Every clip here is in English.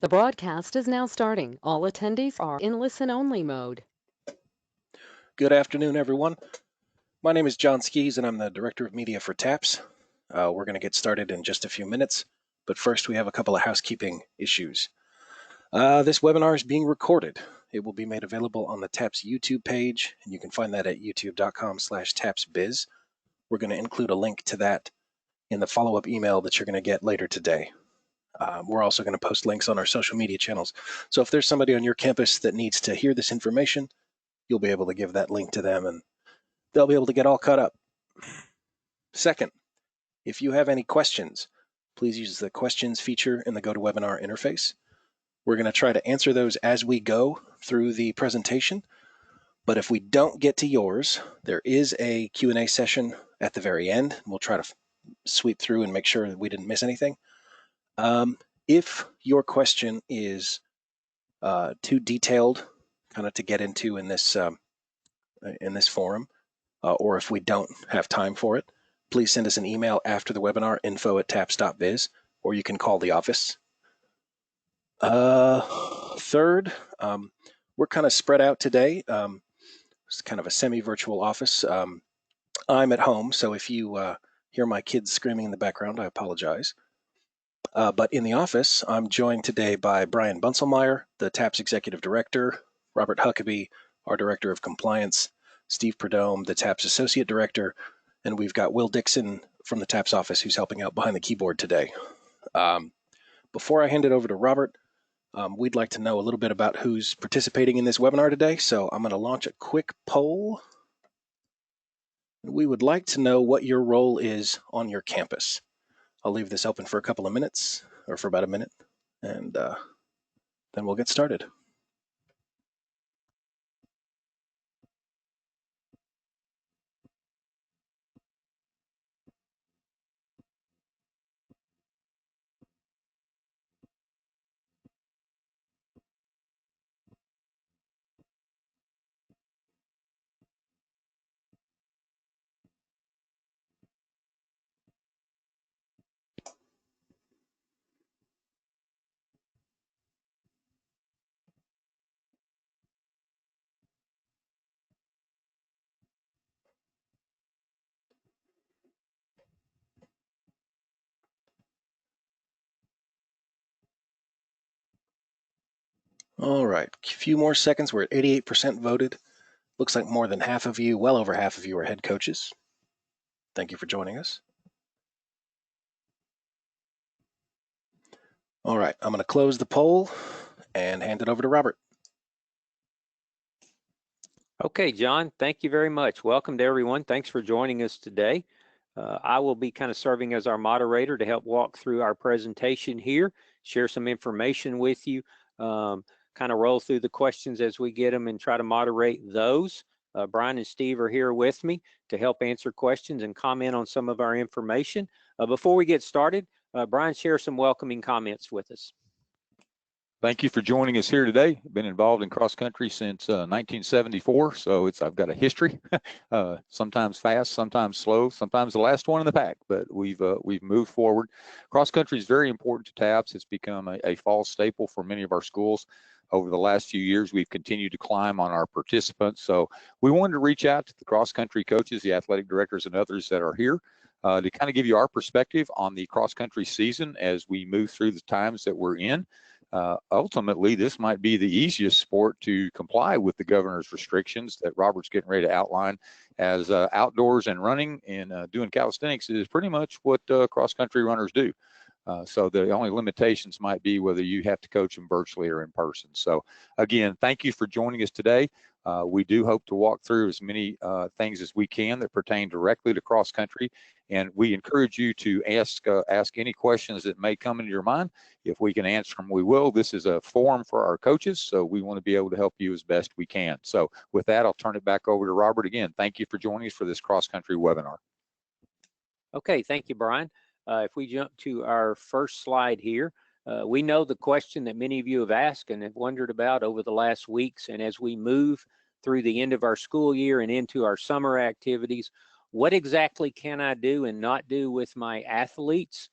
The broadcast is now starting. All attendees are in listen-only mode. Good afternoon, everyone. My name is John Skees, and I'm the Director of Media for TAPS. We're going to get started in just a few minutes, but first we have a couple of housekeeping issues. This webinar is being recorded. It will be made available on the TAPS YouTube page, and you can find that at youtube.com/tapsbiz. We're going to include a link to that in the follow-up email that you're going to get later today. We're also going to post links on our social media channels. So if there's somebody on your campus that needs to hear this information, you'll be able to give that link to them, and they'll be able to get all caught up. Second, if you have any questions, please use the questions feature in the GoToWebinar interface. We're going to try to answer those as we go through the presentation, but if we don't get to yours, there is a Q&A session at the very end. We'll try to sweep through and make sure that we didn't miss anything. If your question is too detailed kind of to get into in this forum, or if we don't have time for it, please send us an email after the webinar, info@taps.biz, or you can call the office. Third, we're kind of spread out today. It's kind of a semi-virtual office. I'm at home, so if you hear my kids screaming in the background, I apologize. But in the office, I'm joined today by Brian Bunselmeyer, the TAPS Executive Director, Robert Huckabee, our Director of Compliance, Steve Perdome, the TAPS Associate Director, and we've got Will Dixon from the TAPS office who's helping out behind the keyboard today. Before I hand it over to Robert, we'd like to know a little bit about who's participating in this webinar today, so I'm going to launch a quick poll. We would like to know what your role is on your campus. I'll leave this open for a couple of minutes, or for about a minute, and then we'll get started. All right, a few more seconds. We're at 88% voted. Looks like more than half of you, well over half of you, are head coaches. Thank you for joining us. All right, I'm going to close the poll and hand it over to Robert. Okay, John, thank you very much. Welcome to everyone. Thanks for joining us today. I will be kind of serving as our moderator to help walk through our presentation here, share some information with you, kind of roll through the questions as we get them and try to moderate those. Brian and Steve are here with me to help answer questions and comment on some of our information. Before we get started, Brian, share some welcoming comments with us. Thank you for joining us here today. I've been involved in cross country since 1974, so I've got a history. Sometimes fast, sometimes slow, sometimes the last one in the pack, but we've moved forward. Cross country is very important to TAPS. It's become a fall staple for many of our schools. Over the last few years, we've continued to climb on our participants. So we wanted to reach out to the cross country coaches, the athletic directors, and others that are here to kind of give you our perspective on the cross country season as we move through the times that we're in. Ultimately, this might be the easiest sport to comply with the governor's restrictions that Robert's getting ready to outline, as outdoors and running and doing calisthenics is pretty much what cross-country runners do. So the only limitations might be whether you have to coach them virtually or in person. So again, thank you for joining us today. We do hope to walk through as many things as we can that pertain directly to cross country, and we encourage you to ask any questions that may come into your mind. If we can answer them, we will. This is a forum for our coaches, so we want to be able to help you as best we can. So with that, I'll turn it back over to Robert again. Thank you for joining us for this cross country webinar. Okay, thank you, Brian. If we jump to our first slide here, we know the question that many of you have asked and have wondered about over the last weeks, and as we move through the end of our school year and into our summer activities, what exactly can I do and not do with my athletes?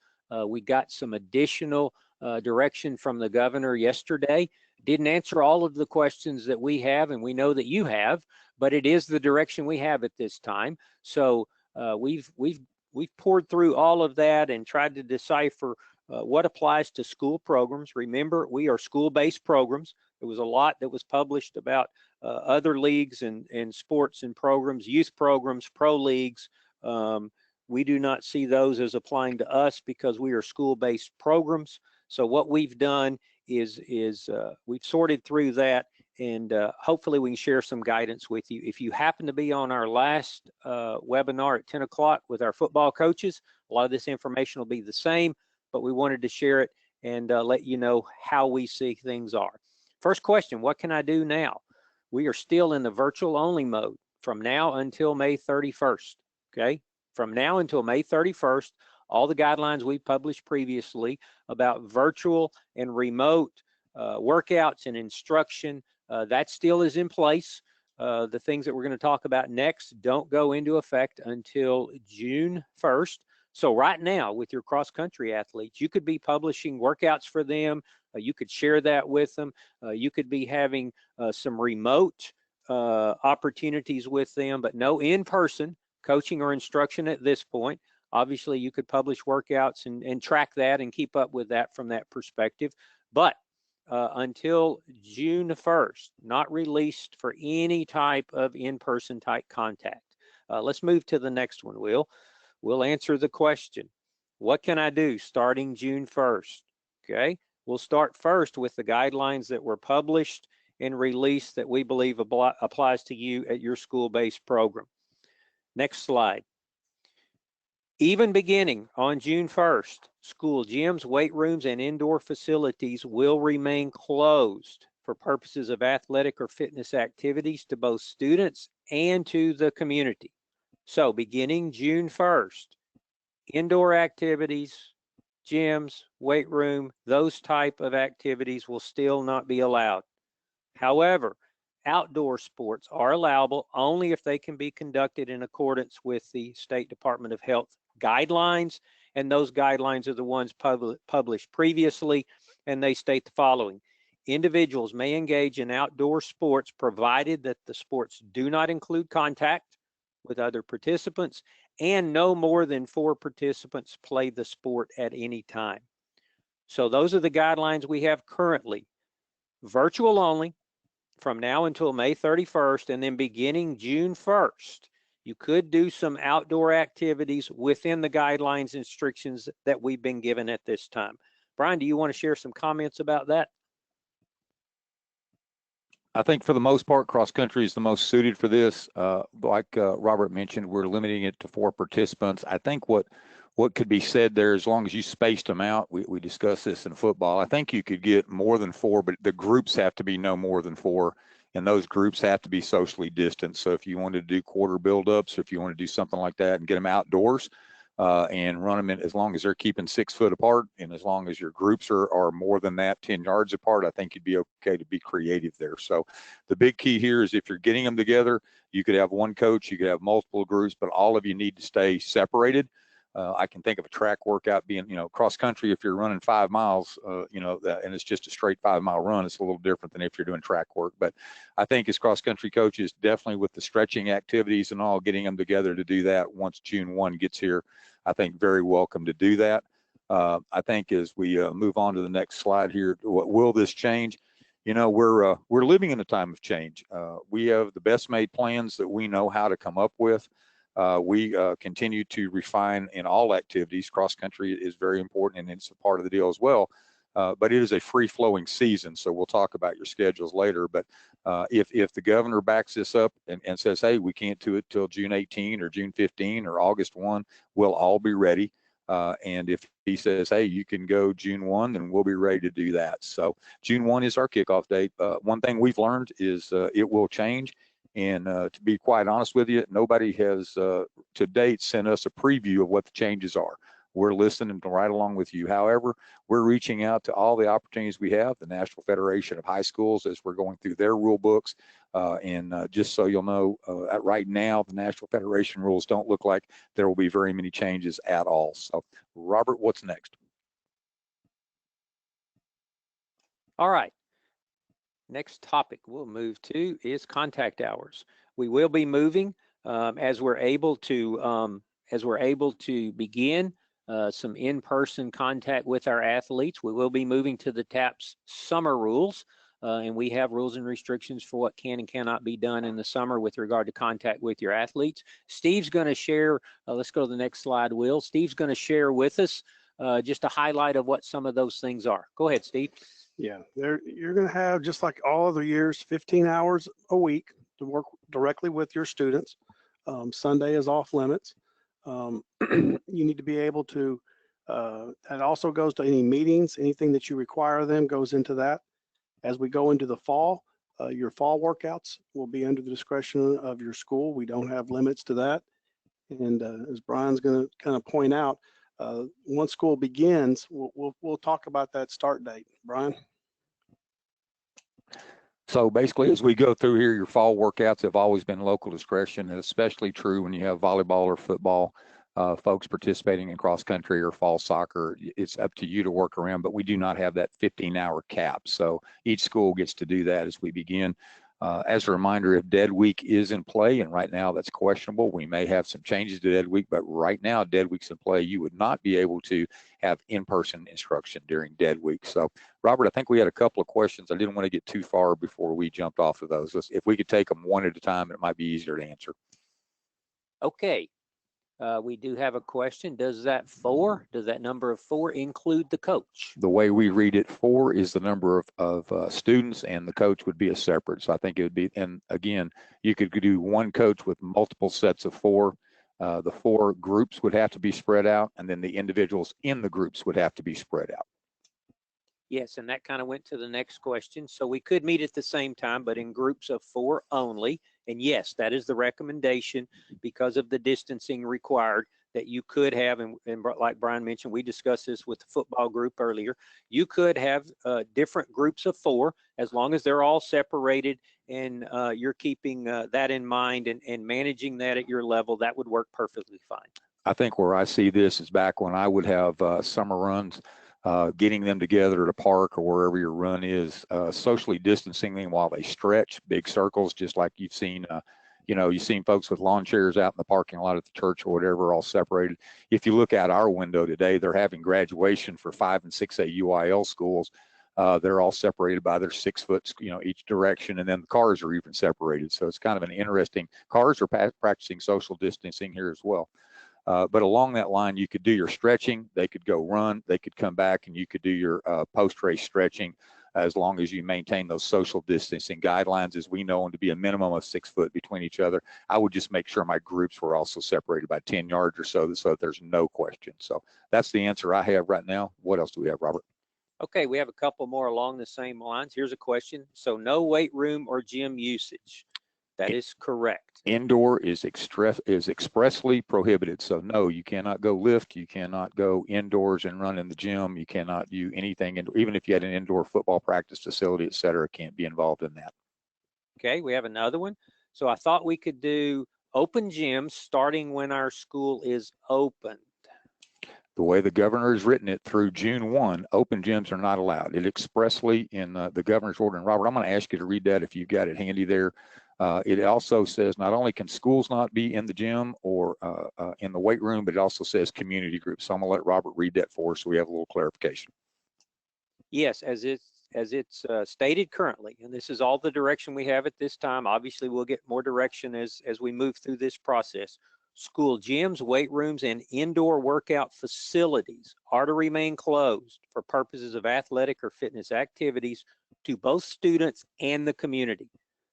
We got some additional direction from the governor yesterday. Didn't answer all of the questions that we have, and we know that you have, but it is the direction we have at this time. So we've poured through all of that and tried to decipher what applies to school programs. Remember, we are school-based programs. There was a lot that was published about other leagues and sports and programs, youth programs, pro leagues. We do not see those as applying to us because we are school-based programs. So what we've done is we've sorted through that, and hopefully we can share some guidance with you. If you happen to be on our last webinar at 10 o'clock with our football coaches, a lot of this information will be the same, but we wanted to share it and let you know how we see things are. First question, what can I do now? We are still in the virtual only mode from now until May 31st, okay? From now until May 31st, all the guidelines we published previously about virtual and remote workouts and instruction, that still is in place. The things that we're going to talk about next don't go into effect until June 1st. So right now with your cross-country athletes, you could be publishing workouts for them. You could share that with them. You could be having some remote opportunities with them, but no in-person coaching or instruction at this point. Obviously, you could publish workouts and track that and keep up with that from that perspective. But until June 1st, not released for any type of in-person type contact. Let's move to the next one, Will. We'll answer the question, what can I do starting June 1st? Okay, we'll start first with the guidelines that were published and released that we believe applies to you at your school-based program. Next slide. Even beginning on June 1st, school gyms, weight rooms, and indoor facilities will remain closed for purposes of athletic or fitness activities to both students and to the community. So beginning June 1st, indoor activities, gyms, weight room, those type of activities will still not be allowed. However, outdoor sports are allowable only if they can be conducted in accordance with the State Department of Health guidelines, and those guidelines are the ones published previously, and they state the following. Individuals may engage in outdoor sports provided that the sports do not include contact with other participants and no more than 4 participants play the sport at any time. So those are the guidelines we have currently. Virtual only from now until May 31st, and then beginning June 1st, you could do some outdoor activities within the guidelines and restrictions that we've been given at this time. Brian, do you want to share some comments about that? I think for the most part, cross country is the most suited for this. Like Robert mentioned, we're limiting it to 4 participants. I think what could be said there, as long as you spaced them out, we discussed this in football, I think you could get more than 4, but the groups have to be no more than 4, and those groups have to be socially distant. So if you wanted to do quarter buildups, or if you want to do something like that and get them outdoors, and run them in, as long as they're keeping 6 foot apart, and as long as your groups are more than that, 10 yards apart, I think you'd be okay to be creative there. So the big key here is if you're getting them together, you could have one coach, you could have multiple groups, but all of you need to stay separated. I can think of a track workout being, cross country, if you're running 5 miles, and it's just a straight 5-mile run, it's a little different than if you're doing track work. But I think as cross country coaches, definitely with the stretching activities and all, getting them together to do that once June 1 gets here, I think very welcome to do that. I think as we move on to the next slide here, what will this change? We're living in a time of change. We have the best made plans that we know how to come up with. We continue to refine in all activities. Cross country is very important, and it's a part of the deal as well. But it is a free-flowing season, so we'll talk about your schedules later. But if the governor backs this up and says, hey, we can't do it till June 18 or June 15 or August 1, we'll all be ready. And if he says, hey, you can go June 1, then we'll be ready to do that. So June 1 is our kickoff date. One thing we've learned is it will change. And to be quite honest with you, nobody has to date sent us a preview of what the changes are. We're listening right along with you. However, we're reaching out to all the opportunities we have, the National Federation of High Schools, as we're going through their rule books. And just so you'll know, right now, the National Federation rules don't look like there will be very many changes at all. So, Robert, what's next? All right. Next topic we'll move to is contact hours. We will be moving as we're able to begin some in-person contact with our athletes. We will be moving to the TAPS summer rules, and we have rules and restrictions for what can and cannot be done in the summer with regard to contact with your athletes. Steve's going to share. Let's go to the next slide, Will. Steve's going to share with us just a highlight of what some of those things are. Go ahead, Steve. Yeah, you're going to have, just like all other years, 15 hours a week to work directly with your students. Sunday is off limits. You need to be able to, that also goes to any meetings, anything that you require them goes into that. As we go into the fall, your fall workouts will be under the discretion of your school. We don't have limits to that. And as Brian's going to kind of point out, once school begins, we'll talk about that start date. Brian? So basically, as we go through here, your fall workouts have always been local discretion, and especially true when you have volleyball or football, folks participating in cross country or fall soccer. It's up to you to work around, but we do not have that 15-hour cap. So each school gets to do that as we begin. As a reminder, if dead week is in play, and right now that's questionable, we may have some changes to dead week, but right now dead week's in play, you would not be able to have in-person instruction during dead week. So Robert, I think we had a couple of questions. I didn't want to get too far before we jumped off of those. If we could take them one at a time, it might be easier to answer. Okay. We do have a question. Does that number of 4 include the coach? The way we read it, 4 is the number of students, and the coach would be a separate. So I think it would be, and again, you could do one coach with multiple sets of 4. The 4 groups would have to be spread out, and then the individuals in the groups would have to be spread out. Yes, and that kind of went to the next question. So we could meet at the same time, but in groups of 4 only. And yes, that is the recommendation because of the distancing required, that you could have, and like Brian mentioned, we discussed this with the football group earlier, you could have different groups of 4 as long as they're all separated, and you're keeping that in mind and managing that at your level. That would work perfectly fine. I think where I see this is back when I would have summer runs, getting them together at a park or wherever your run is, socially distancing them while they stretch big circles, just like you've seen, you've seen folks with lawn chairs out in the parking lot at the church or whatever, all separated. If you look out our window today, they're having graduation for 5 and 6A UIL schools. They're all separated by their 6 foot, each direction, and then the cars are even separated. So it's kind of an interesting, cars are practicing social distancing here as well. But along that line, you could do your stretching, they could go run, they could come back, and you could do your post-race stretching as long as you maintain those social distancing guidelines, as we know them to be a minimum of 6 foot between each other. I would just make sure my groups were also separated by 10 yards or so that there's no question. So that's the answer I have right now. What else do we have, Robert? Okay, we have a couple more along the same lines. Here's a question. So no weight room or gym usage. That is correct. Indoor is expressly prohibited. So no, you cannot go lift. You cannot go indoors and run in the gym. You cannot do anything. And even if you had an indoor football practice facility, et cetera, can't be involved in that. Okay, we have another one. So I thought we could do open gyms starting when our school is opened. The way the governor has written it, through June 1, open gyms are not allowed. It expressly in the governor's order. And Robert, I'm going to ask you to read that if you've got it handy there. It also says not only can schools not be in the gym or in the weight room, but it also says community groups. So I'm going to let Robert read that for us so we have a little clarification. Yes, as it's stated currently, and this is all the direction we have at this time. Obviously, we'll get more direction as we move through this process. School gyms, weight rooms, and indoor workout facilities are to remain closed for purposes of athletic or fitness activities to both students and the community.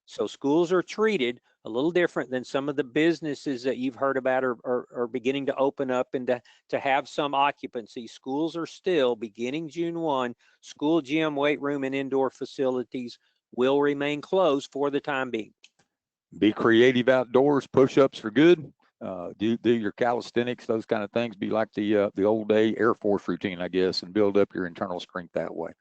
So schools are treated a little different than some of the businesses that you've heard about are beginning to open up and to have some occupancy. Schools are still, beginning June 1, school gym, weight room, and indoor facilities will remain closed for the time being. Be creative outdoors. Push-ups are good. Do your calisthenics, those kind of things. Be like the old day Air Force routine, I guess, and build up your internal strength that way.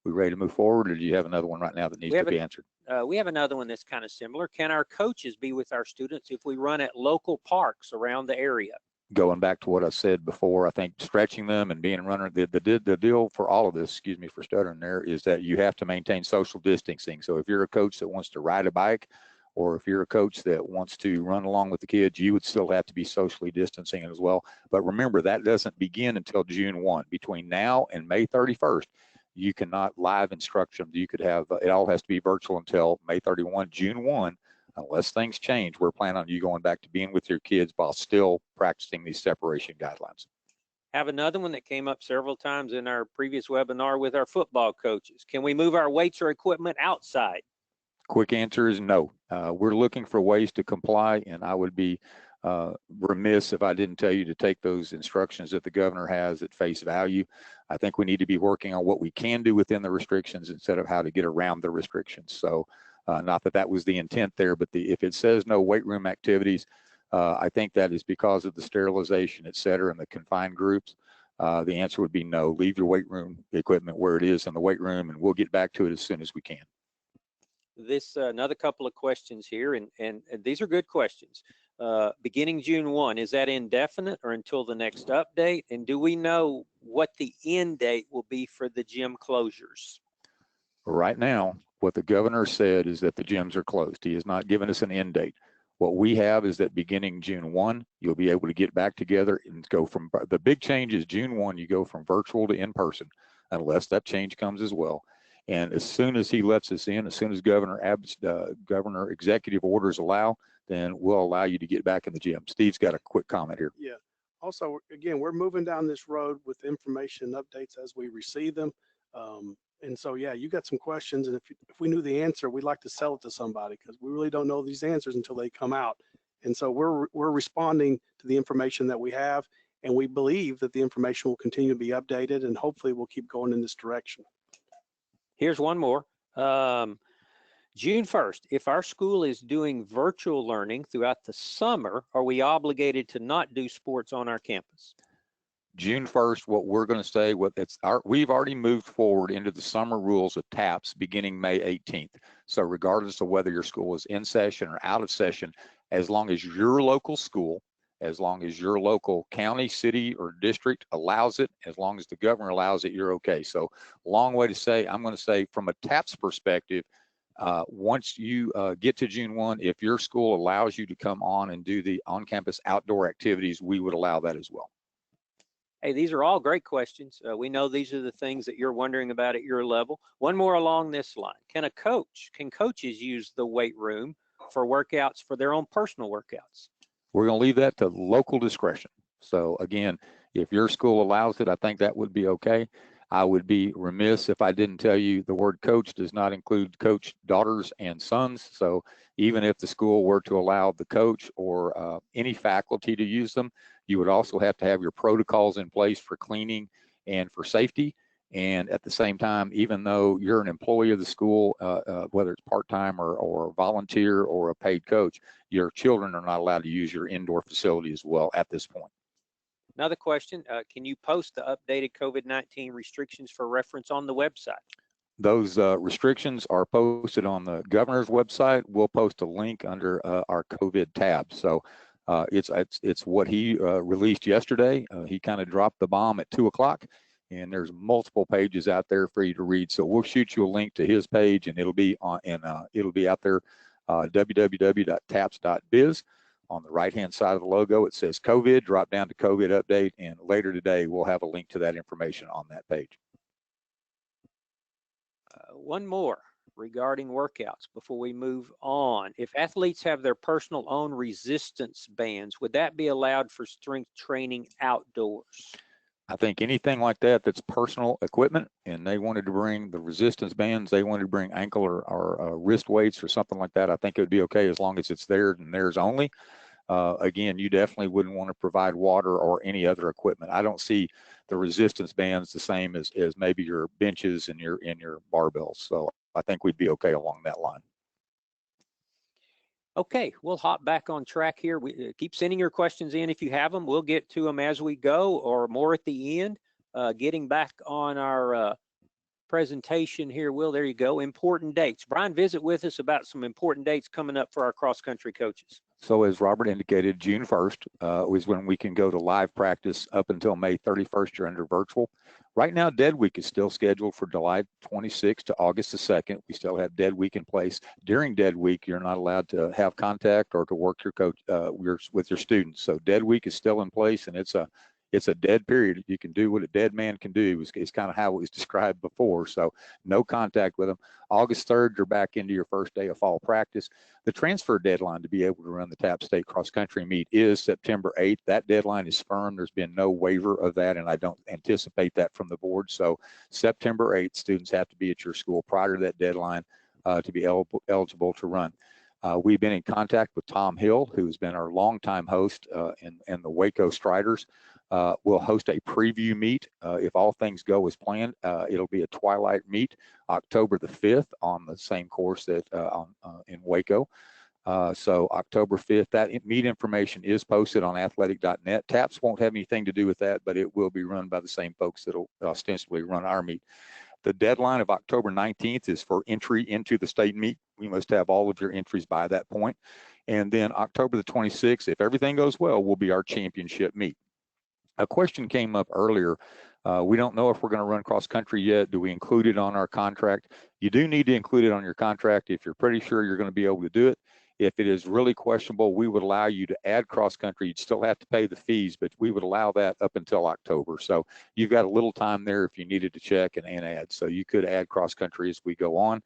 We ready to move forward, or do you have another one right now that needs to be answered? We have another one that's kind of similar. Can our coaches be with our students if we run at local parks around the area? going back to what I said before, I think stretching them and being a runner, the deal for all of this, excuse me for stuttering there, is that you have to maintain social distancing. So if you're a coach that wants to ride a bike, or if you're a coach that wants to run along with the kids, you would still have to be socially distancing as well. But remember, that doesn't begin until June 1. Between now and May 31st, you cannot live instruct them. You could have, it all has to be virtual until May 31, June 1. Unless things change, we're planning on you going back to being with your kids while still practicing these separation guidelines. Have another one that came up several times in our previous webinar with our football coaches. Can we move our weights or equipment outside? Quick answer is no. We're looking for ways to comply, and I would be remiss if I didn't tell you to take those instructions that the governor has at face value. I think we need to be working on what we can do within the restrictions instead of how to get around the restrictions. So not that that was the intent there, but if it says no weight room activities, I think that is because of the sterilization, et cetera, and the confined groups. The answer would be no. Leave your weight room equipment where it is in the weight room, and we'll get back to it as soon as we can. This another couple of questions here, and these are good questions. Beginning June 1, is that indefinite or until the next update? And do we know what the end date will be for the gym closures? Right now, what the governor said is that the gyms are closed. He has not given us an end date. What we have is that beginning June 1, you'll be able to get back together and go from, the big change is June 1, you go from virtual to in-person, unless that change comes as well. And as soon as he lets us in, as soon as Governor executive orders allow, then we'll allow you to get back in the gym. Steve's got a quick comment here. Yeah. Also, again, we're moving down this road with information and updates as we receive them. And so, yeah, you got some questions, and if we knew the answer, we'd like to sell it to somebody because we really don't know these answers until they come out. And so we're responding to the information that we have, and we believe that the information will continue to be updated, and hopefully we'll keep going in this direction. Here's one more. June 1st, if our school is doing virtual learning throughout the summer, are we obligated to not do sports on our campus? June 1st, what we're going to say, we've already moved forward into the summer rules of TAPS beginning May 18th. So regardless of whether your school is in session or out of session, as long as your local school, as long as your local county, city, or district allows it, as long as the governor allows it, you're okay. So long way to say, I'm going to say from a TAPS perspective, once you get to June 1, if your school allows you to come on and do the on-campus outdoor activities, we would allow that as well. Hey, these are all great questions. We know these are the things that you're wondering about at your level. One more along this line. Can coaches use the weight room for workouts for their own personal workouts? We're going to leave that to local discretion. So again, if your school allows it, I think that would be okay. I would be remiss if I didn't tell you the word coach does not include coach daughters and sons. So even if the school were to allow the coach or any faculty to use them, you would also have to have your protocols in place for cleaning and for safety. And at the same time, even though you're an employee of the school, whether it's part-time or volunteer or a paid coach, your children are not allowed to use your indoor facility as well at this point. Another question, can you post the updated COVID-19 restrictions for reference on the website? Those restrictions are posted on the governor's website. We'll post a link under our COVID tab. So it's what he released yesterday. He kind of dropped the bomb at 2 o'clock, and there's multiple pages out there for you to read. So we'll shoot you a link to his page, and it'll be on, and it'll be out there, www.taps.biz. On the right-hand side of the logo, it says COVID, drop down to COVID update, and later today, we'll have a link to that information on that page. One more regarding workouts before we move on. If athletes have their personal own resistance bands, would that be allowed for strength training outdoors? I think anything like that that's personal equipment, and they wanted to bring the resistance bands, they wanted to bring ankle or wrist weights or something like that, I think it would be okay as long as it's theirs and theirs only. Again, you definitely wouldn't want to provide water or any other equipment. I don't see the resistance bands the same as maybe your benches and your barbells. So I think we'd be okay along that line. Okay, we'll hop back on track here. We keep sending your questions in if you have them. We'll get to them as we go or more at the end. Getting back on our presentation here, Will, there you go. Important dates. Brian, visit with us about some important dates coming up for our cross-country coaches. So as Robert indicated, June 1st was when we can go to live practice up until May 31st. You're under virtual. Right now, Dead Week is still scheduled for July 26th to August the 2nd. We still have Dead Week in place. During Dead Week, you're not allowed to have contact or to work your coach with your students. So Dead Week is still in place, and it's a dead period. You can do what a dead man can do. It's kind of how it was described before. So no contact with them. August 3rd, you're back into your first day of fall practice. The transfer deadline to be able to run the TAP State cross country meet is September 8th. That deadline is firm. There's been no waiver of that, and I don't anticipate that from the board. So September 8th, students have to be at your school prior to that deadline to be eligible to run. We've been in contact with Tom Hill, who's been our longtime host in the Waco Striders. We'll host a preview meet. If all things go as planned, it'll be a twilight meet, October the 5th on the same course that in Waco. So October 5th, that meet information is posted on athletic.net. TAPS won't have anything to do with that, but it will be run by the same folks that'll ostensibly run our meet. The deadline of October 19th is for entry into the state meet. We must have all of your entries by that point. And then October the 26th, if everything goes well, will be our championship meet. A question came up earlier. We don't know if we're going to run cross country yet. Do we include it on our contract? You do need to include it on your contract if you're pretty sure you're going to be able to do it. If it is really questionable, we would allow you to add cross country. You'd still have to pay the fees, but we would allow that up until October. So you've got a little time there if you needed to check and add. So you could add cross country as we go on.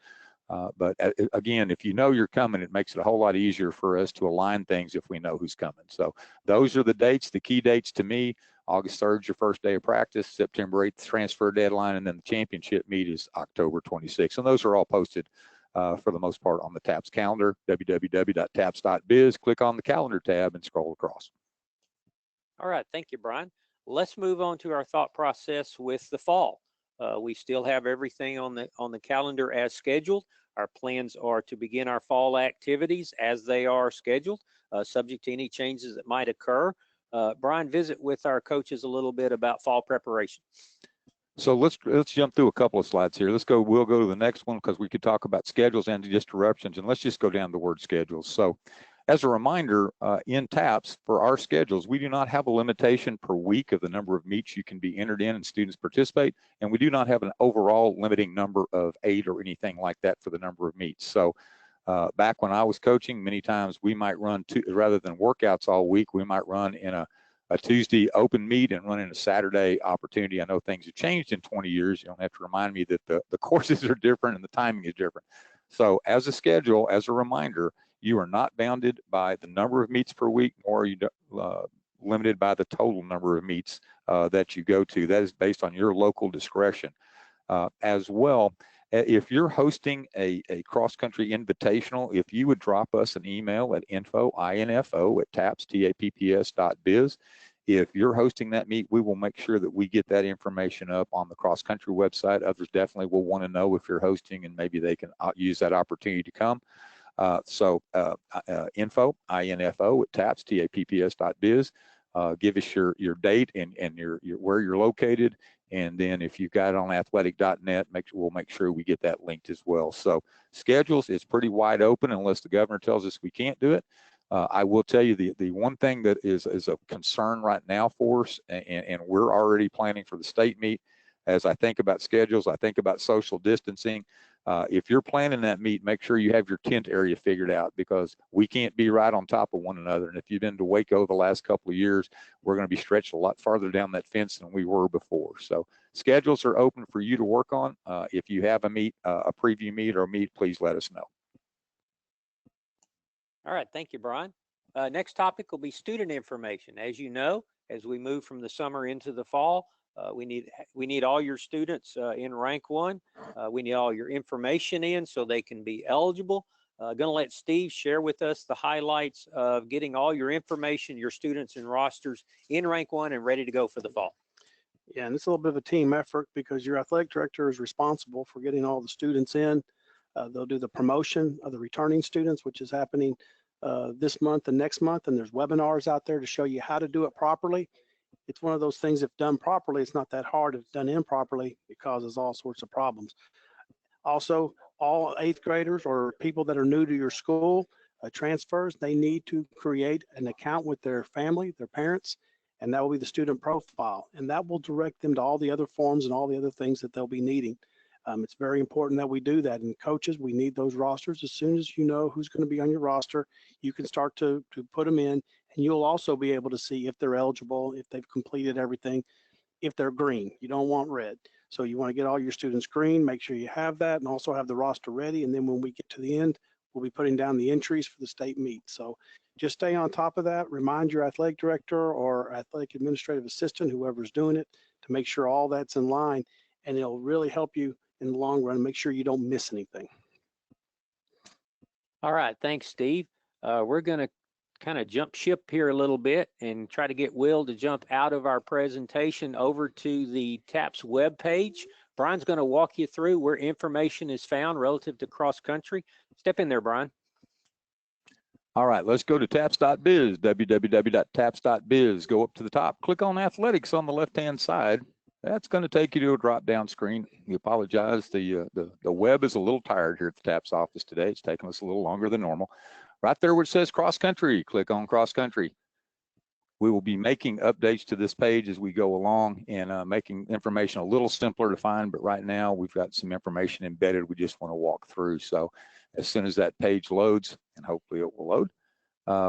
But again, if you know you're coming, it makes it a whole lot easier for us to align things if we know who's coming. So those are the dates, the key dates to me. August 3rd is your first day of practice, September 8th transfer deadline, and then the championship meet is October 26th. And those are all posted for the most part on the TAPS calendar, www.taps.biz. Click on the calendar tab and scroll across. All right, thank you, Brian. Let's move on to our thought process with the fall. We still have everything on the calendar as scheduled. Our plans are to begin our fall activities as they are scheduled, subject to any changes that might occur. Brian, visit with our coaches a little bit about fall preparation. So let's jump through a couple of slides here. We'll go to the next one because we could talk about schedules and disruptions, and let's just go down the word schedules. So as a reminder, in TAPS, for our schedules, we do not have a limitation per week of the number of meets you can be entered in and students participate, and we do not have an overall limiting number of 8 or anything like that for the number of meets. So back when I was coaching, many times we might run rather than workouts all week, we might run in a Tuesday open meet and run in a Saturday opportunity. I know things have changed in 20 years. You don't have to remind me that the courses are different and the timing is different. So as a schedule, as a reminder, you are not bounded by the number of meets per week, nor are you limited by the total number of meets that you go to. That is based on your local discretion. As well, if you're hosting a cross-country invitational, if you would drop us an email at info@taps.biz. If you're hosting that meet, we will make sure that we get that information up on the cross-country website. Others definitely will want to know if you're hosting, and maybe they can use that opportunity to come. info@taps.biz. Give us your date and your where you're located, and then if you've got it on athletic.net, we'll make sure we get that linked as well. So schedules is pretty wide open unless the governor tells us we can't do it. I will tell you the one thing that is a concern right now for us, and we're already planning for the state meet. As I think about schedules, I think about social distancing. If you're planning that meet, make sure you have your tent area figured out, because we can't be right on top of one another. And if you've been to Waco the last couple of years, we're going to be stretched a lot farther down that fence than we were before. So schedules are open for you to work on. If you have a meet, a preview meet or a meet, please let us know. All right, thank you, Brian. Next topic will be student information. As you know, as we move from the summer into the fall, we need all your students in rank 1. We need all your information in so they can be eligible. Going to let Steve share with us the highlights of getting all your information, your students and rosters in rank 1 and ready to go for the fall. Yeah, and it's a little bit of a team effort because your athletic director is responsible for getting all the students in. They'll do the promotion of the returning students, which is happening this month and next month, and there's webinars out there to show you how to do it properly. It's one of those things, if done properly, it's not that hard. If done improperly, it causes all sorts of problems. Also, all 8th graders or people that are new to your school, transfers, they need to create an account with their family, their parents, and that will be the student profile. And that will direct them to all the other forms and all the other things that they'll be needing. It's very important that we do that. And coaches, we need those rosters. As soon as you know who's going to be on your roster, you can start to put them in, and you'll also be able to see if they're eligible, if they've completed everything, if they're green. You don't want red. So you want to get all your students green, make sure you have that, and also have the roster ready. And then when we get to the end, we'll be putting down the entries for the state meet. So just stay on top of that. Remind your athletic director or athletic administrative assistant, whoever's doing it, to make sure all that's in line, and it'll really help you in the long run. Make sure you don't miss anything. All right, thanks, Steve. We're going to kind of jump ship here a little bit and try to get Will to jump out of our presentation over to the TAPS webpage. Brian's going to walk you through where information is found relative to cross country. Step in there, Brian. All right, let's go to taps.biz, www.taps.biz. Go up to the top, click on athletics on the left-hand side. That's going to take you to a drop-down screen. We apologize. The web is a little tired here at the TAPS office today. It's taking us a little longer than normal. Right there where it says cross country, click on cross country. We will be making updates to this page as we go along and making information a little simpler to find. But right now we've got some information embedded we just want to walk through. So as soon as that page loads, and hopefully it will load,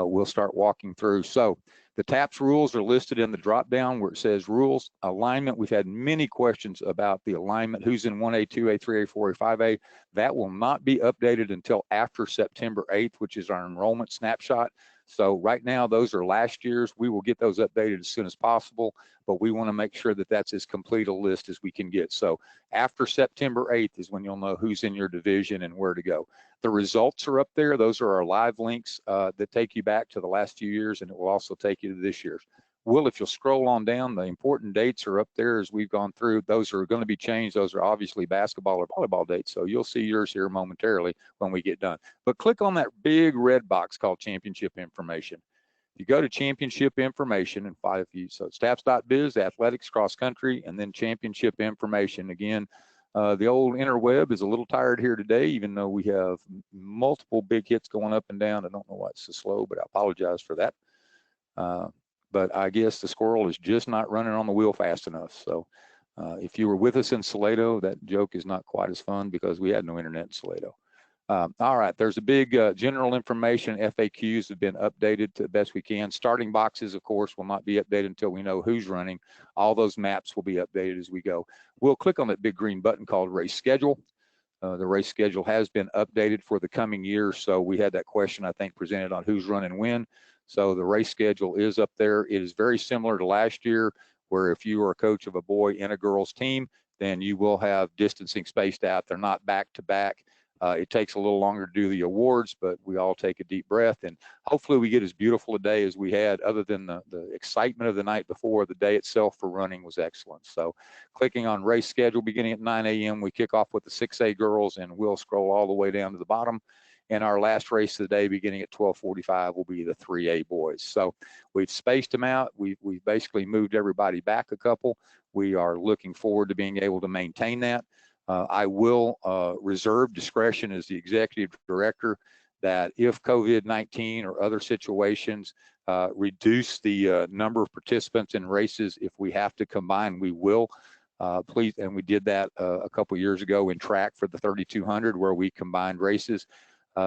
we'll start walking through. So the TAPS rules are listed in the drop down where it says rules. Alignment, we've had many questions about the alignment, who's in 1A, 2A, 3A, 4A, 5A. That will not be updated until after September 8th, which is our enrollment snapshot. So right now, those are last year's. We will get those updated as soon as possible, but we want to make sure that that's as complete a list as we can get. So after September 8th is when you'll know who's in your division and where to go. The results are up there. Those are our live links that take you back to the last few years, and it will also take you to this year's. Will, if you'll scroll on down, the important dates are up there as we've gone through. Those are going to be changed. Those are obviously basketball or volleyball dates. So you'll see yours here momentarily when we get done. But click on that big red box called championship information. You go to championship information and so it's taps.biz, athletics, cross country, and then championship information. Again, the old interweb is a little tired here today, even though we have multiple big hits going up and down. I don't know why it's so slow, but I apologize for that. But I guess the squirrel is just not running on the wheel fast enough. So if you were with us in Salado, that joke is not quite as fun because we had no internet in Salado. All right, there's a big general information. FAQs have been updated to the best we can. Starting boxes, of course, will not be updated until we know who's running. All those maps will be updated as we go. We'll click on that big green button called race schedule. The race schedule has been updated for the coming year. So we had that question, I think, presented on who's running when. So the race schedule is up there. It is very similar to last year, where if you are a coach of a boy and a girls team, then you will have distancing spaced out. They're not back to back. It takes a little longer to do the awards, but we all take a deep breath, and hopefully we get as beautiful a day as we had. Other than the excitement of the night before, the day itself for running was excellent. So clicking on race schedule beginning at 9 a.m., we kick off with the 6A girls, and we'll scroll all the way down to the bottom. And our last race of the day beginning at 12:45 will be the 3A boys. So we've spaced them out. We've basically moved everybody back a couple. We are looking forward to being able to maintain that. I will reserve discretion as the executive director that if COVID-19 or other situations reduce the number of participants in races, if we have to combine, we will. Please, and we did that a couple years ago in track for the 3,200 where we combined races.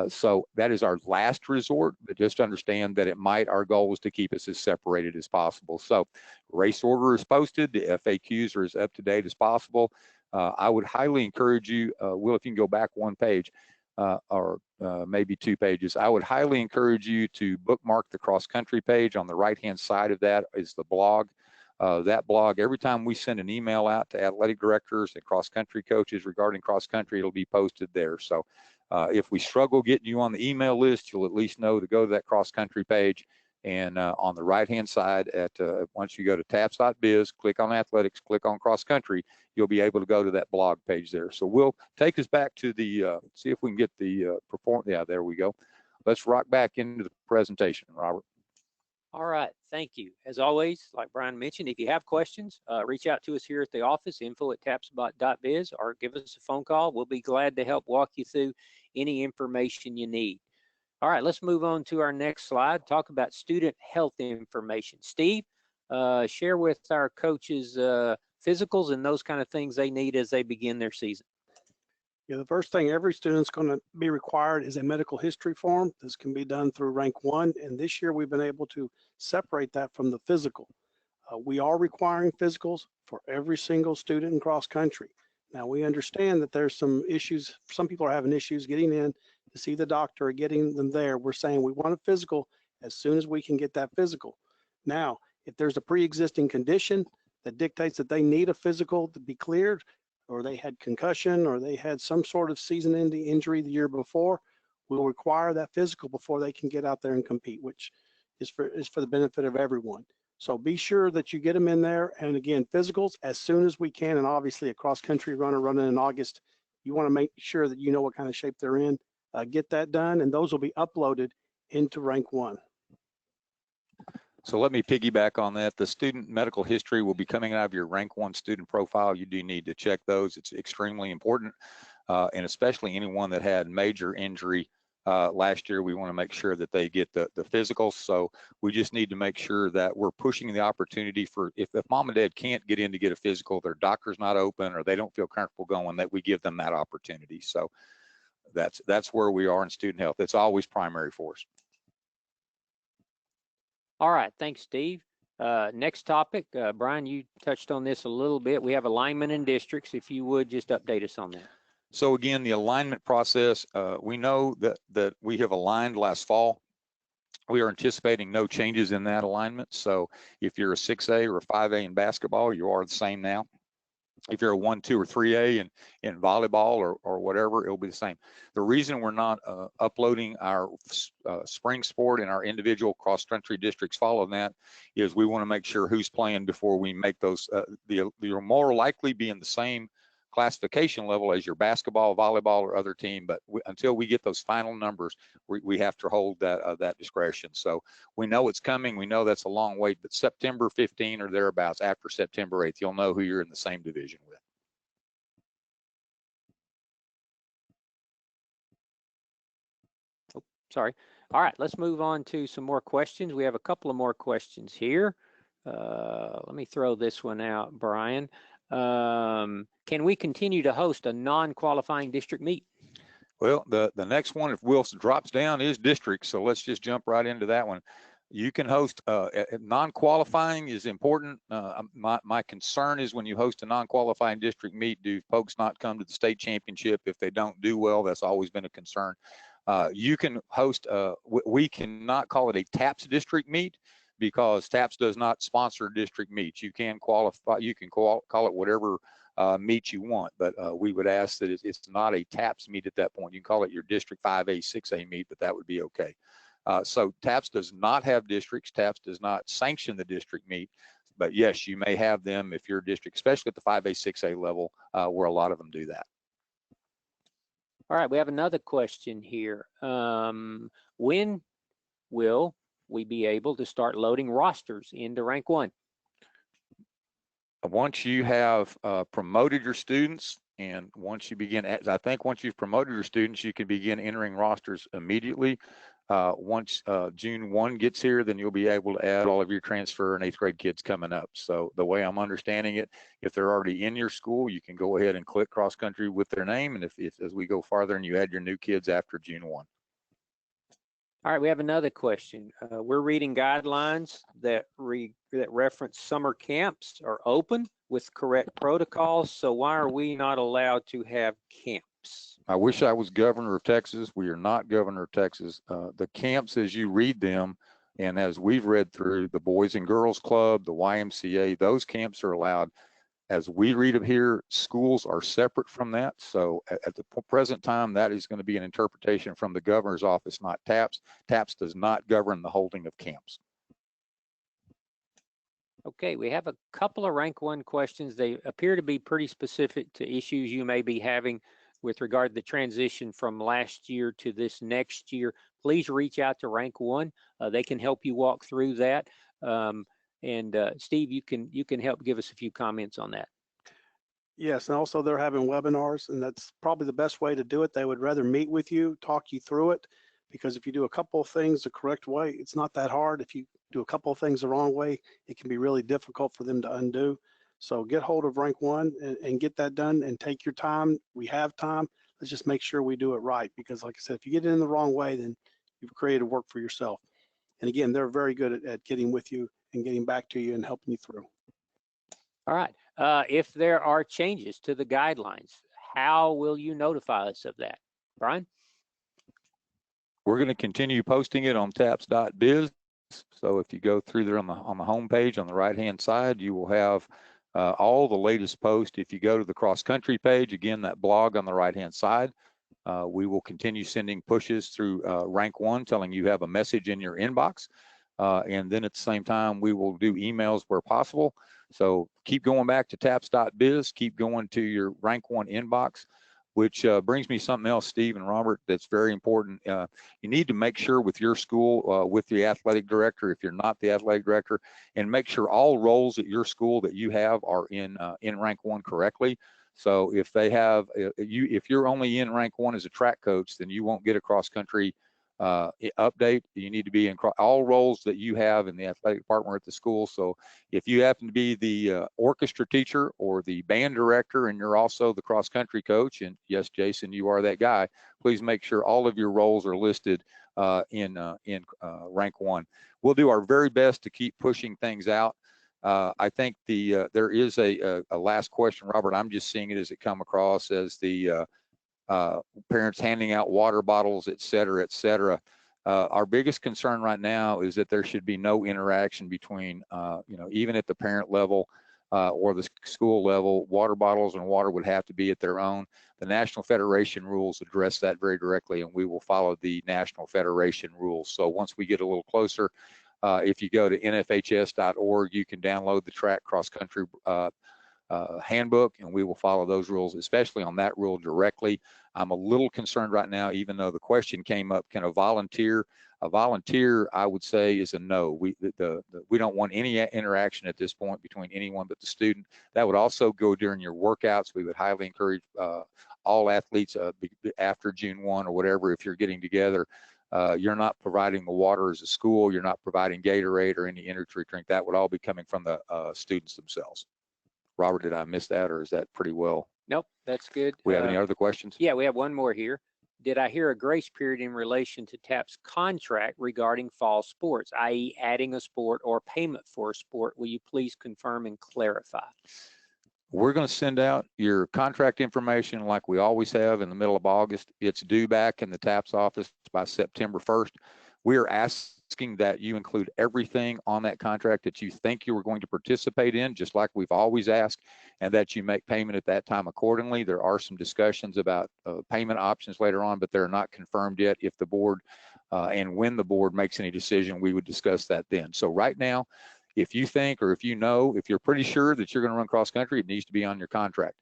So that is our last resort, but just understand that our goal is to keep us as separated as possible. So race order is posted, the FAQs are as up to date as possible. I would highly encourage you, Will, if you can go back one page or maybe 2 pages, I would highly encourage you to bookmark the cross country page. On the right-hand side of that is the blog. That blog, every time we send an email out to athletic directors and cross country coaches regarding cross country, it'll be posted there. So if we struggle getting you on the email list, you'll at least know to go to that cross country page. And on the right-hand side, once you go to taps.biz, click on athletics, click on cross country, you'll be able to go to that blog page there. So we'll take us back to the, see if we can get the yeah, there we go. Let's rock back into the presentation, Robert. All right, thank you. As always, like Brian mentioned, if you have questions, reach out to us here at the office, info@tapsbot.biz, or give us a phone call. We'll be glad to help walk you through any information you need. All right, let's move on to our next slide. Talk about student health information. Steve, share with our coaches physicals and those kind of things they need as they begin their season. Yeah, the first thing every student's going to be required is a medical history form. This can be done through rank 1, and this year we've been able to separate that from the physical. We are requiring physicals for every single student in cross country. Now we understand that there's some issues. Some people are having issues getting in to see the doctor or getting them there. We're saying we want a physical as soon as we can get that physical. Now, if there's a pre-existing condition that dictates that they need a physical to be cleared, or they had concussion, or they had some sort of season-ending injury the year before, we'll require that physical before they can get out there and compete, which is for the benefit of everyone. So be sure that you get them in there. And again, physicals as soon as we can. And obviously a cross-country runner running in August, you want to make sure that you know what kind of shape they're in. Get that done, and those will be uploaded into rank 1. So let me piggyback on that. The student medical history will be coming out of your rank 1 student profile. You do need to check those. It's extremely important, and especially anyone that had major injury last year, we want to make sure that they get the physicals. So we just need to make sure that we're pushing the opportunity for, if mom and dad can't get in to get a physical, their doctor's not open, or they don't feel comfortable going, that we give them that opportunity. So that's where we are in student health. It's always primary for us. All right, thanks, Steve. Next topic, Brian, you touched on this a little bit. We have alignment in districts. If you would just update us on that. So again, the alignment process, we know that we have aligned last fall. We are anticipating no changes in that alignment. So if you're a 6A or a 5A in basketball, you are the same now. If you're a 1, 2, or 3A in volleyball or whatever, it'll be the same. The reason we're not uploading our spring sport and our individual cross-country districts following that is we want to make sure who's playing before we make those. You'll more likely be in the same classification level as your basketball, volleyball, or other team, but until we get those final numbers, we have to hold that discretion. So we know it's coming. We know that's a long wait, but September 15 or thereabouts, after September 8th, you'll know who you're in the same division with. Oh, sorry. All right, let's move on to some more questions. We have a couple of more questions here. Let me throw this one out, Brian. Can we continue to host a non-qualifying district meet? Well, the next one, if Wilson drops down, is district. So let's just jump right into that one. You can host non-qualifying is important. My concern is when you host a non-qualifying district meet, do folks not come to the state championship? If they don't do well, that's always been a concern. You can host, we cannot call it a TAPS district meet because TAPS does not sponsor district meets. You can qualify, you can call it whatever meet you want, but we would ask that it's not a TAPS meet at that point. You can call it your district 5A, 6A meet, but that would be okay. So TAPS does not have districts. TAPS does not sanction the district meet, but yes, you may have them if your district, especially at the 5A, 6A level, where a lot of them do that. All right, we have another question here. When will we be able to start loading rosters into rank 1? Once you have promoted your students, and once you begin, I think once you've promoted your students, you can begin entering rosters immediately. Once June 1 gets here, then you'll be able to add all of your transfer and 8th grade kids coming up. So the way I'm understanding it, if they're already in your school, you can go ahead and click cross country with their name. And if as we go farther and you add your new kids after June 1. All right, we have another question. We're reading guidelines that reference summer camps are open with correct protocols. So why are we not allowed to have camps? I wish I was governor of Texas. We are not governor of Texas. The camps, as you read them, and as we've read through, the Boys and Girls Club, the YMCA, those camps are allowed. As we read them here, schools are separate from that. So at the present time, that is going to be an interpretation from the governor's office, not TAPS. TAPS does not govern the holding of camps. Okay, we have a couple of rank 1 questions. They appear to be pretty specific to issues you may be having with regard to the transition from last year to this next year. Please reach out to rank 1. They can help you walk through that. Steve, you can help give us a few comments on that. Yes, and also they're having webinars, and that's probably the best way to do it. They would rather meet with you, talk you through it, because if you do a couple of things the correct way, it's not that hard. If you do a couple of things the wrong way, it can be really difficult for them to undo. So get hold of rank one and get that done, and take your time. We have time. Let's just make sure we do it right, because like I said, if you get it in the wrong way, then you've created work for yourself. And again, they're very good at getting with you and getting back to you and helping you through. All right. If there are changes to the guidelines, how will you notify us of that? Brian? We're going to continue posting it on taps.biz. So if you go through there on the home page on the right-hand side, you will have all the latest posts. If you go to the cross-country page, again, that blog on the right-hand side, we will continue sending pushes through rank one, telling you have a message in your inbox. And then at the same time, we will do emails where possible. So keep going back to taps.biz, keep going to your rank one inbox, which brings me something else, Steve and Robert, that's very important. You need to make sure with your school, with the athletic director, if you're not the athletic director, and make sure all roles at your school that you have are in rank one correctly. So if they have, if you're only in rank one as a track coach, then you won't get a cross country update. You need to be in all roles that you have in the athletic department at the school. So if you happen to be the orchestra teacher or the band director, and you're also the cross country coach, and yes, Jason, you are that guy, please make sure all of your roles are listed in rank one. We'll do our very best to keep pushing things out. I think there is a last question, Robert. I'm just seeing it as it come across as the parents handing out water bottles, et cetera, et cetera. Our biggest concern right now is that there should be no interaction between, even at the parent level or the school level. Water bottles and water would have to be at their own. The National Federation rules address that very directly, and we will follow the National Federation rules. So once we get a little closer, if you go to nfhs.org, you can download the track cross-country handbook, and we will follow those rules, especially on that rule directly. I'm a little concerned right now, even though the question came up, can a volunteer? A volunteer, I would say, is a no. We don't want any interaction at this point between anyone but the student. That would also go during your workouts. We would highly encourage all athletes after June 1 or whatever, if you're getting together, you're not providing the water as a school, you're not providing Gatorade or any energy drink. That would all be coming from the students themselves. Robert, did I miss that, or is that pretty well? Nope, that's good. We have any other questions? Yeah, we have one more here. Did I hear a grace period in relation to TAP's contract regarding fall sports, i.e. adding a sport or payment for a sport? Will you please confirm and clarify? We're going to send out your contract information like we always have in the middle of August. It's due back in the TAP's office by September 1st. We are asking that you include everything on that contract that you think you were going to participate in, just like we've always asked, and that you make payment at that time accordingly. There are some discussions about payment options later on, but they're not confirmed yet. If the board and when the board makes any decision, we would discuss that then. So right now, if you think, or if you know, if you're pretty sure that you're going to run cross country, it needs to be on your contract.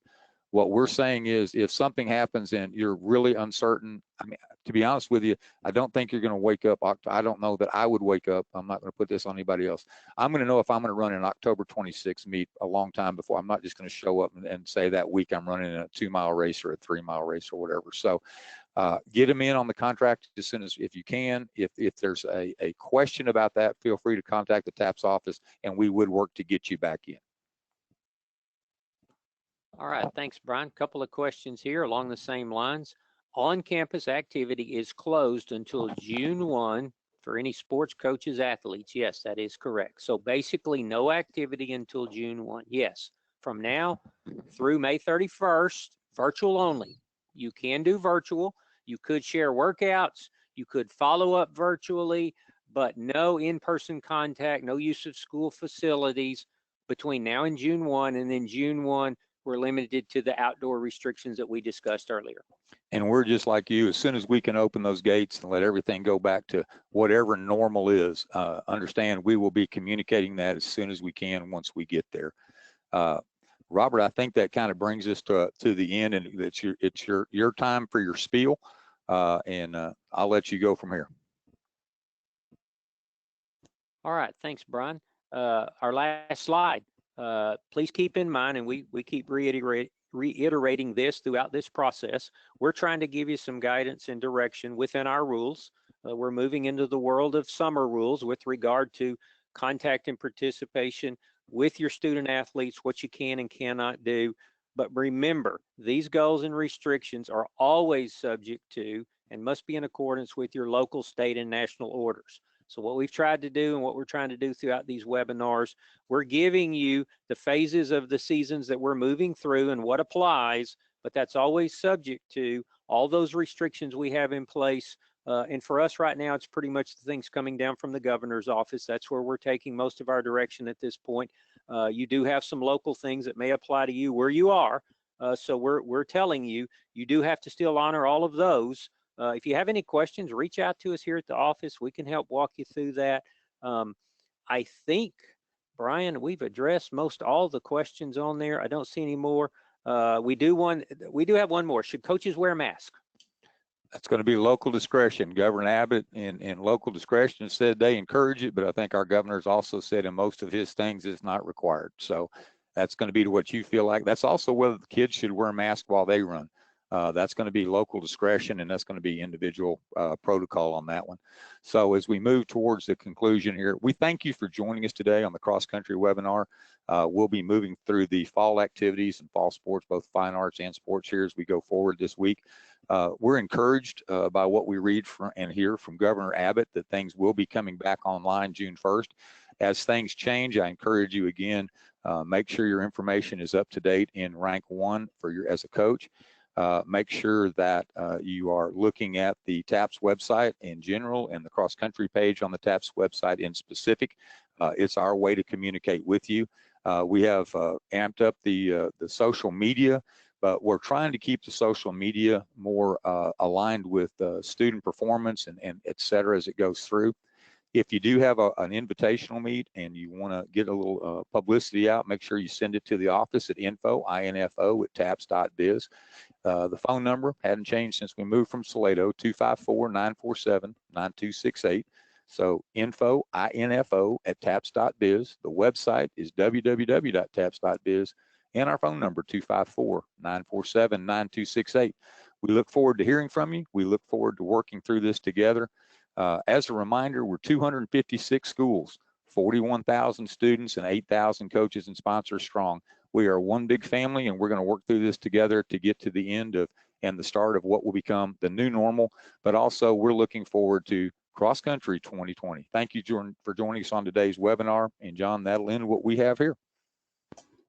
What we're saying is, if something happens and you're really uncertain, I mean, to be honest with you, I don't think you're going to wake up. I don't know that I would wake up. I'm not going to put this on anybody else. I'm going to know if I'm going to run an October 26th meet a long time before. I'm not just going to show up and say that week I'm running a 2-mile race or a 3-mile race or whatever. So get them in on the contract as soon as, if you can. If there's a question about that, feel free to contact the TAP's office, and we would work to get you back in. All right, thanks, Brian. Couple of questions here along the same lines. On-campus activity is closed until June 1 for any sports coaches, athletes. Yes, that is correct. So basically no activity until June 1. Yes, from now through May 31st, virtual only. You can do virtual. You could share workouts. You could follow up virtually, but no in-person contact, no use of school facilities between now and June 1. And then June 1, we're limited to the outdoor restrictions that we discussed earlier. And we're just like you. As soon as we can open those gates and let everything go back to whatever normal is, understand we will be communicating that as soon as we can once we get there. Robert, I think that kind of brings us to the end, and it's your time for your spiel, and I'll let you go from here. All right, thanks, Brian. Our last slide. Please keep in mind, and we keep reiterating this throughout this process, we're trying to give you some guidance and direction within our rules. We're moving into the world of summer rules with regard to contact and participation with your student athletes, what you can and cannot do. But remember, these goals and restrictions are always subject to and must be in accordance with your local, state, and national orders. So what we've tried to do and what we're trying to do throughout these webinars, we're giving you the phases of the seasons that we're moving through and what applies, but that's always subject to all those restrictions we have in place. And for us right now, it's pretty much the things coming down from the governor's office. That's where we're taking most of our direction at this point. You do have some local things that may apply to you where you are. So we're telling you, you do have to still honor all of those. If you have any questions, reach out to us here at the office. We can help walk you through that. I think, Brian, we've addressed most all the questions on there. I don't see any more. We do have one more. Should coaches wear a mask? That's going to be local discretion. Governor Abbott in local discretion said they encourage it, but I think our governor's also said in most of his things it's not required. So that's going to be to what you feel like. That's also whether the kids should wear a mask while they run. That's going to be local discretion, and that's going to be individual protocol on that one. So as we move towards the conclusion here, we thank you for joining us today on the cross country webinar. We'll be moving through the fall activities and fall sports, both fine arts and sports here as we go forward this week. We're encouraged by what we read and hear from Governor Abbott that things will be coming back online June 1st. As things change, I encourage you again, make sure your information is up to date in rank 1 for as a coach. Make sure that you are looking at the TAPS website in general and the cross country page on the TAPS website in specific. It's our way to communicate with you. We have amped up the social media, but we're trying to keep the social media more aligned with student performance and et cetera as it goes through. If you do have an invitational meet and you want to get a little publicity out, make sure you send it to the office at info@taps.biz. The phone number hadn't changed since we moved from Salado, 254-947-9268. So info@taps.biz. The website is www.taps.biz. And our phone number, 254-947-9268. We look forward to hearing from you. We look forward to working through this together. As a reminder, we're 256 schools, 41,000 students, and 8,000 coaches and sponsors strong. We are one big family, and we're going to work through this together to get to the end of and the start of what will become the new normal. But also, we're looking forward to Cross Country 2020. Thank you, Jordan, for joining us on today's webinar. And John, that'll end what we have here.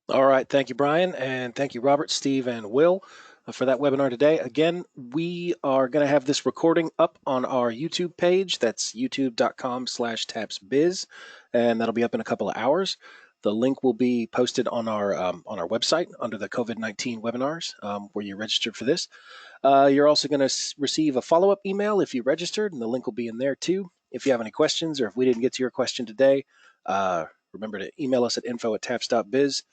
All right. Thank you, Brian. And thank you, Robert, Steve, and Will for that webinar today. Again, we are going to have this recording up on our YouTube page. That's youtube.com/tapsbiz. And that'll be up in a couple of hours. The link will be posted on our website under the COVID-19 webinars where you registered for this. You're also going to receive a follow-up email if you registered, and the link will be in there too. If you have any questions or if we didn't get to your question today, remember to email us at info@taps.biz.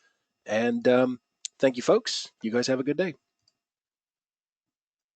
And thank you, folks. You guys have a good day.